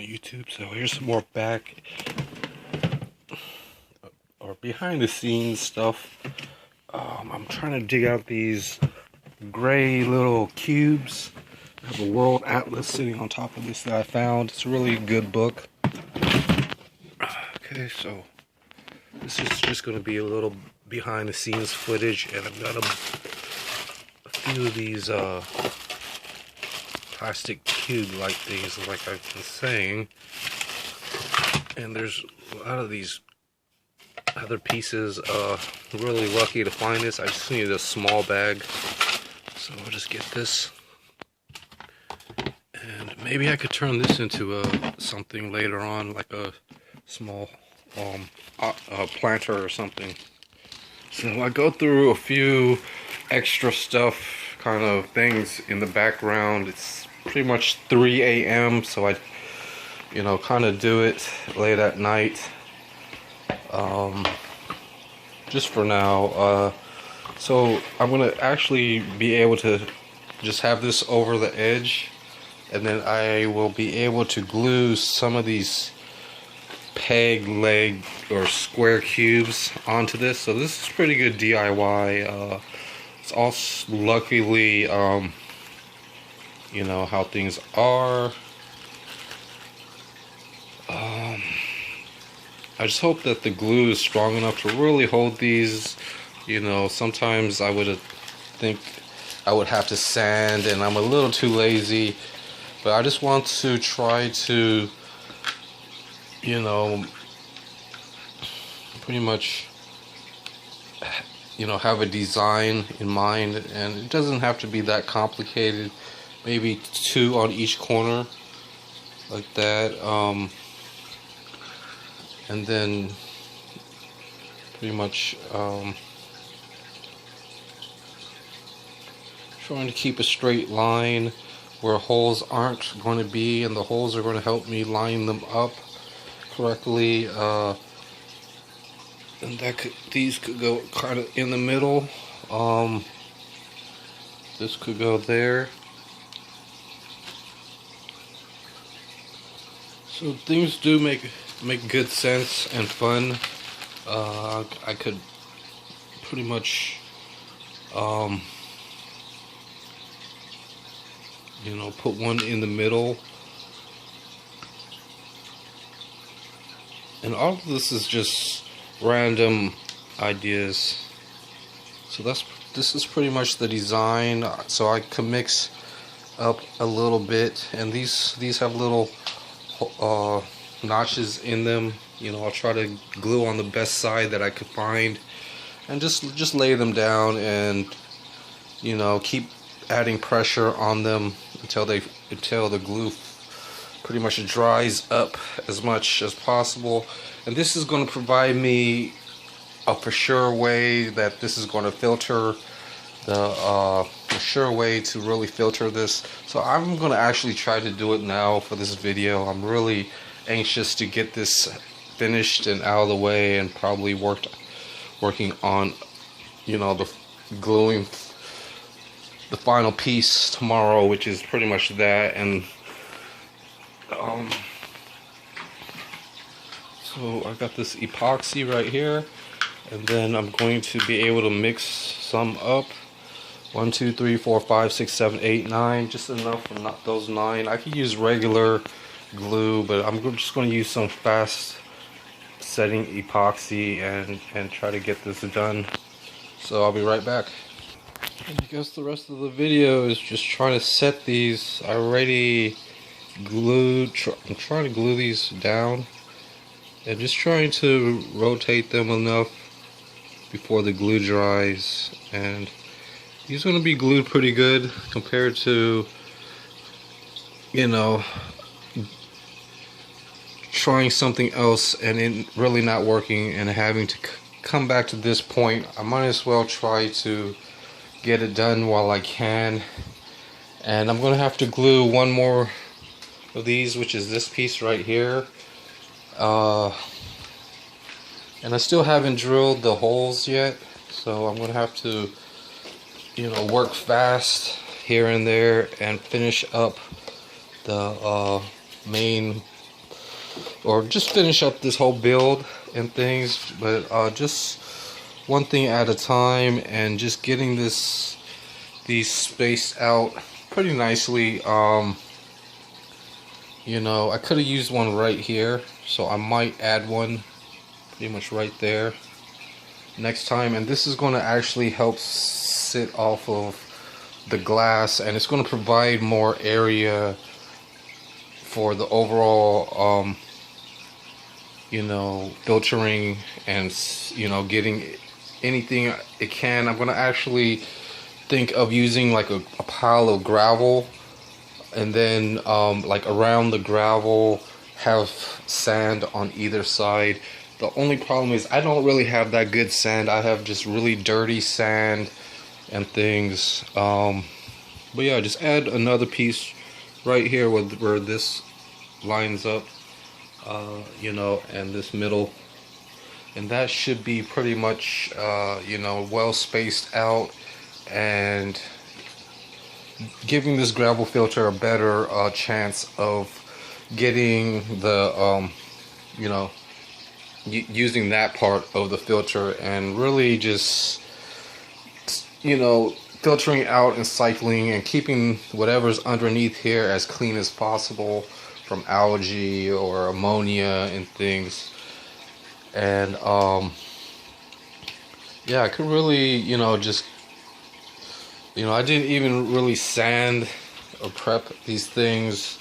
YouTube. So here's some more back or behind the scenes stuff. I'm trying to dig out these gray little cubes. I have a world atlas sitting on top of this that I found. It's a really good book. Okay, so this is just going to be a little behind the scenes footage, and I've got a few of these plastic cube like things, like I've been saying, and there's a lot of these other pieces. Really lucky to find this. I just need a small bag, so I'll just get this, and maybe I could turn this into something later on, like a small planter or something. So I go through a few extra stuff, kind of things in the background. It's pretty much 3 a.m. so I kind of do it late at night, just for now. So I'm gonna actually be able to just have this over the edge, and then I will be able to glue some of these peg leg or square cubes onto this. So this is pretty good DIY. It's also luckily how things are. I just hope that the glue is strong enough to really hold these. Sometimes I would think I would have to sand, and I'm a little too lazy, but I just want to try to pretty much have a design in mind, and it doesn't have to be that complicated. Maybe 2 on each corner like that, and then pretty much trying to keep a straight line where holes aren't going to be, and the holes are going to help me line them up correctly. And these could go kind of in the middle. This could go there. So things do make good sense and fun. I could pretty much put one in the middle, and all of this is just random ideas. So this is pretty much the design. So I can mix up a little bit, and these have little notches in them. I'll try to glue on the best side that I could find, and just lay them down, and keep adding pressure on them until the glue pretty much dries up as much as possible. And this is going to provide me a for sure way that this is going to filter the sure way to really filter this. So I'm going to actually try to do it now for this video. I'm really anxious to get this finished and out of the way, and probably working on the gluing the final piece tomorrow, which is pretty much that. And so I got this epoxy right here, and then I'm going to be able to mix some up. 1, 2, 3, 4, 5, 6, 7, 8, 9, just enough for not those 9. I could use regular glue, but I'm just going to use some fast setting epoxy and try to get this done. So I'll be right back. And I guess the rest of the video is just trying to set these. I already glued. I'm trying to glue these down, and just trying to rotate them enough before the glue dries. And these are going to be glued pretty good compared to trying something else and it really not working and having to come back to this point. I might as well try to get it done while I can. And I'm going to have to glue one more of these, which is this piece right here. And I still haven't drilled the holes yet, so I'm going to have to work fast here and there and finish up the main or just finish up this whole build and things, but just one thing at a time, and just getting these spaced out pretty nicely. You know, I could have used one right here, so I might add one pretty much right there next time. And this is going to actually help sit off of the glass, and it's going to provide more area for the overall you know, filtering, and you know, getting anything it can. I'm going to actually think of using like a pile of gravel, and then like around the gravel have sand on either side. The only problem is I don't really have that good sand. I have just really dirty sand and things. But yeah, just add another piece right here where this lines up, you know, and this middle, and that should be pretty much you know, well spaced out, and giving this gravel filter a better chance of getting the you know, using that part of the filter, and really just, you know, filtering out and cycling and keeping whatever's underneath here as clean as possible from algae or ammonia and things. And yeah, I could really, you know, just, you know, I didn't even really sand or prep these things.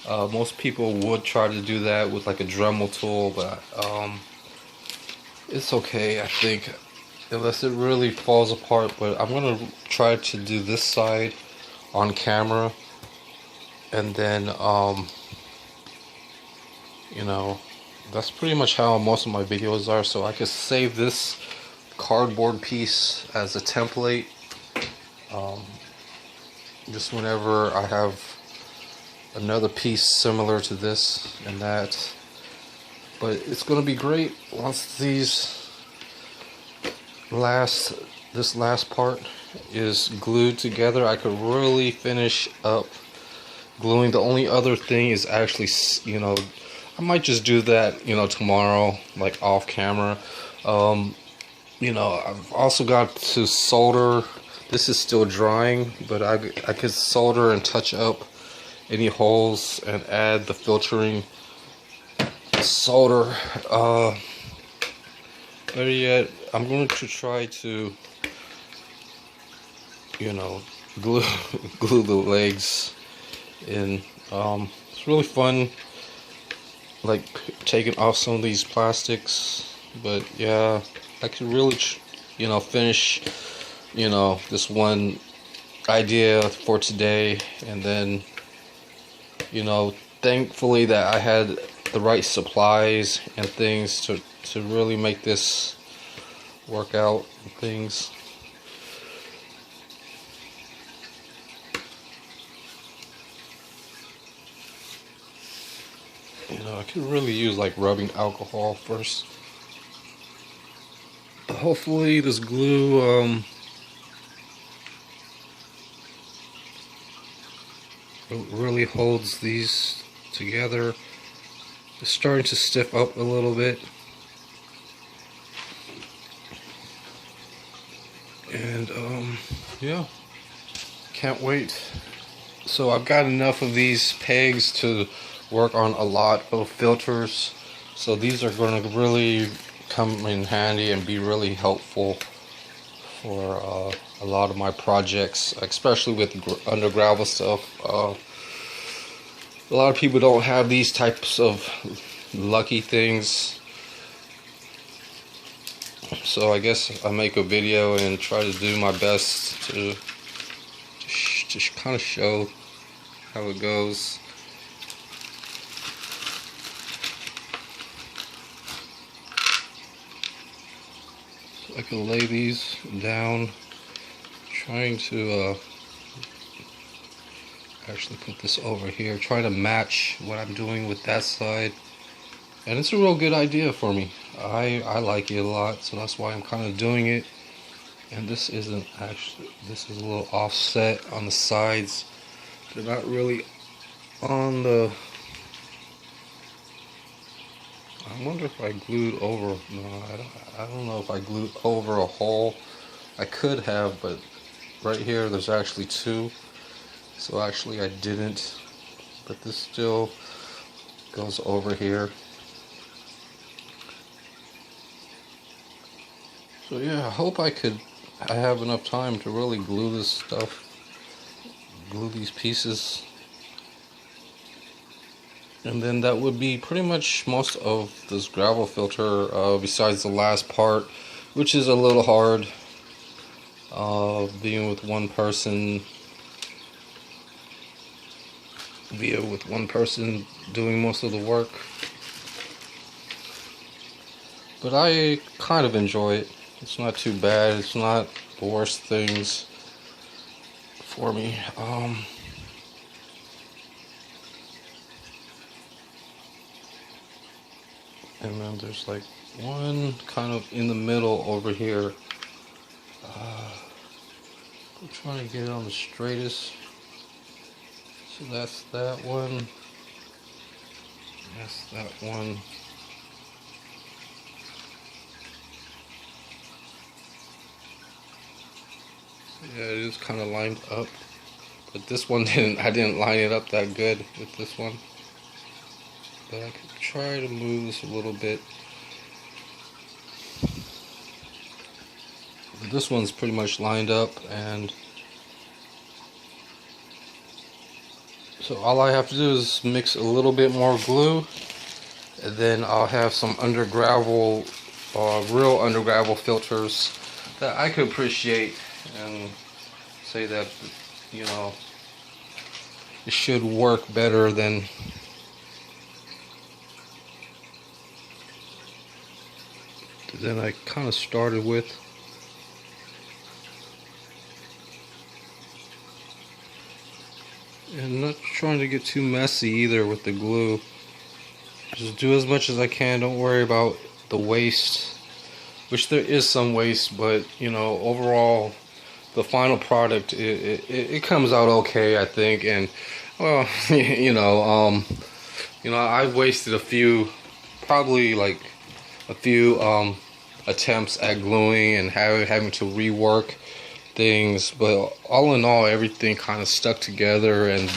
Most people would try to do that with like a Dremel tool, but it's okay, I think, unless it really falls apart. But I'm gonna try to do this side on camera, and then you know, that's pretty much how most of my videos are. So I could save this cardboard piece as a template, just whenever I have another piece similar to this and that. But it's gonna be great once this last part is glued together. I could really finish up gluing. The only other thing is actually, you know, I might just do that, you know, tomorrow, like off camera. You know, I've also got to solder. This is still drying, but I could solder and touch up any holes and add the filtering solder. Better yet, I'm going to try to, you know, glue the legs in. It's really fun, like taking off some of these plastics. But yeah, I could really, you know, finish, you know, this one idea for today, and then, you know, thankfully that I had the right supplies and things to really make this work out and things. You know, I could really use like rubbing alcohol first. Hopefully this glue really holds these together. It's starting to stiff up a little bit, and yeah, can't wait. So I've got enough of these pegs to work on a lot of filters, so these are going to really come in handy and be really helpful for a lot of my projects, especially with under gravel stuff. A lot of people don't have these types of lucky things, so I guess I make a video and try to do my best to just kind of show how it goes. So I can lay these down, trying to actually put this over here, try to match what I'm doing with that side, and it's a real good idea for me. I like it a lot, so that's why I'm kind of doing it. And this isn't actually, this is a little offset on the sides. They're not really on the I wonder if I glued over. No, I don't know if I glued over a hole. I could have, but right here there's actually two. So actually I didn't. But this still goes over here. So yeah, I hope I have enough time to really glue this stuff. Glue these pieces. And then that would be pretty much most of this gravel filter, besides the last part, which is a little hard, being with one person doing most of the work. But I kind of enjoy it. It's not too bad. It's not the worst things for me. And then there's like one kind of in the middle over here. I'm trying to get it on the straightest. So that's that one. That's that one. Yeah, it is kind of lined up. But this one I didn't line it up that good with this one. But I could try to move this a little bit. But this one's pretty much lined up, and so all I have to do is mix a little bit more glue, and then I'll have some under gravel, real under gravel filters that I could appreciate and say that, you know, it should work better than I kind of started with. And not trying to get too messy either with the glue. Just do as much as I can. Don't worry about the waste, which there is some waste, but you know, overall the final product, it comes out okay, I think. And well, you know, I've wasted probably like a few attempts at gluing and having to rework things, but all in all, everything kind of stuck together, and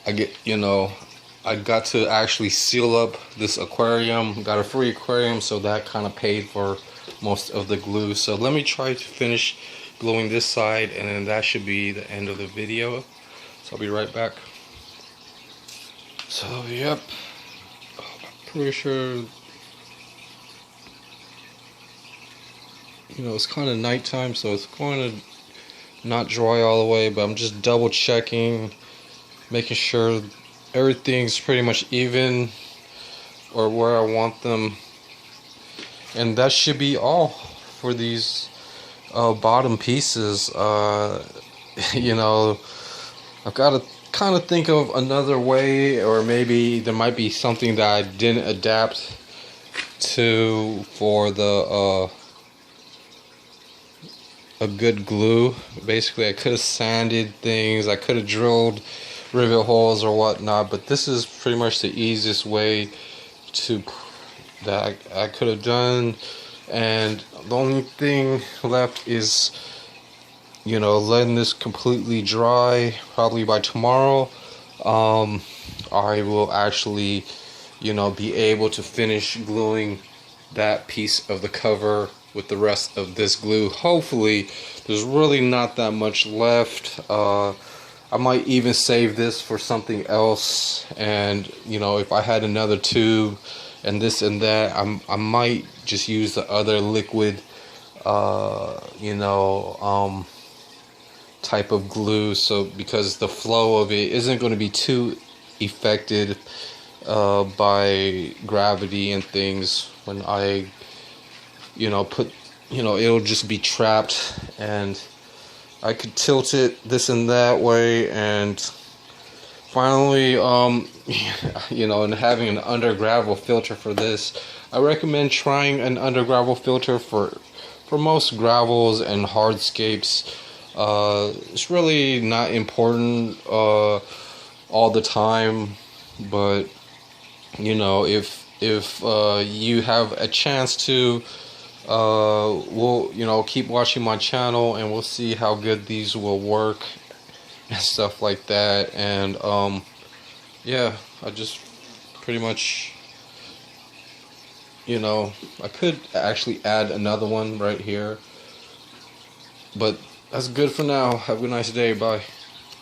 I got to actually seal up this aquarium. Got a free aquarium, so that kind of paid for most of the glue. So let me try to finish gluing this side, and then that should be the end of the video. So I'll be right back. So yep, I'm pretty sure, you know, it's kind of nighttime, so it's going to not dry all the way, but I'm just double checking, making sure everything's pretty much even or where I want them. And that should be all for these bottom pieces. You know, I've got to kind of think of another way, or maybe there might be something that I didn't adapt to for the a good glue. Basically, I could have sanded things, I could have drilled rivet holes or whatnot, but this is pretty much the easiest way that I could have done. And the only thing left is, you know, letting this completely dry. Probably by tomorrow, I will actually, you know, be able to finish gluing that piece of the cover with the rest of this glue. Hopefully. There's really not that much left. I might even save this for something else, and you know, if I had another tube and this and that, I might just use the other liquid type of glue, so because the flow of it isn't going to be too affected by gravity and things. When I it'll just be trapped, and I could tilt it this and that way. And finally, and having an under gravel filter for this, I recommend trying an under gravel filter for most gravels and hardscapes. It's really not important all the time, but you know, if if you have a chance to, we'll keep watching my channel, and we'll see how good these will work and stuff like that. And yeah, I just pretty much, I could actually add another one right here, but that's good for now. Have a nice day. Bye.